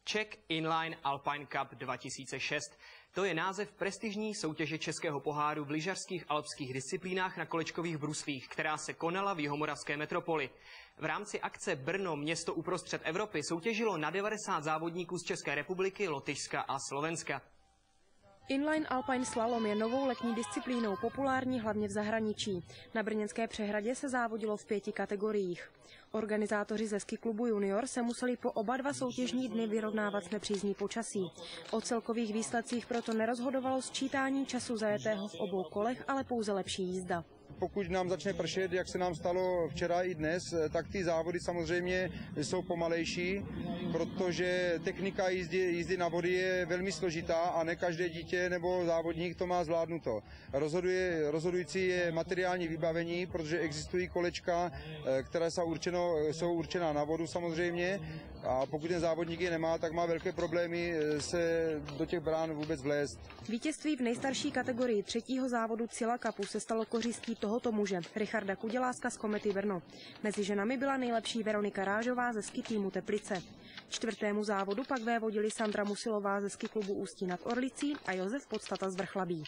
Czech Inline Alpine Cup 2006. To je název prestižní soutěže českého poháru v lyžařských alpských disciplínách na kolečkových bruslích, která se konala v jihomoravské metropoli. V rámci akce Brno, město uprostřed Evropy, soutěžilo na 90 závodníků z České republiky, Lotyšska a Slovenska. Inline Alpine Slalom je novou letní disciplínou, populární hlavně v zahraničí. Na brněnské přehradě se závodilo v 5 kategoriích. Organizátoři ze ski klubu Junior se museli po oba dva soutěžní dny vyrovnávat s nepřízní počasí. O celkových výsledcích proto nerozhodovalo sčítání času zajetého v obou kolech, ale pouze lepší jízda. Pokud nám začne pršet, jak se nám stalo včera i dnes, tak ty závody samozřejmě jsou pomalejší, protože technika jízdy na vody je velmi složitá a ne každé dítě nebo závodník to má zvládnuto. Rozhodující je materiální vybavení, protože existují kolečka, které jsou určená na vodu samozřejmě, a pokud ten závodník je nemá, tak má velké problémy se do těch brán vůbec vlézt. Vítězství v nejstarší kategorii 3. závodu Cilla Cupu se stalo kořistí tohoto muže, Richarda Kuděláska z Komety Brno. Mezi ženami byla nejlepší Veronika Rážová ze ski týmu Teplice. 4. závodu pak vévodili Sandra Musilová ze ski klubu Ústí nad Orlicí a Josef Podstata z Vrchlabí.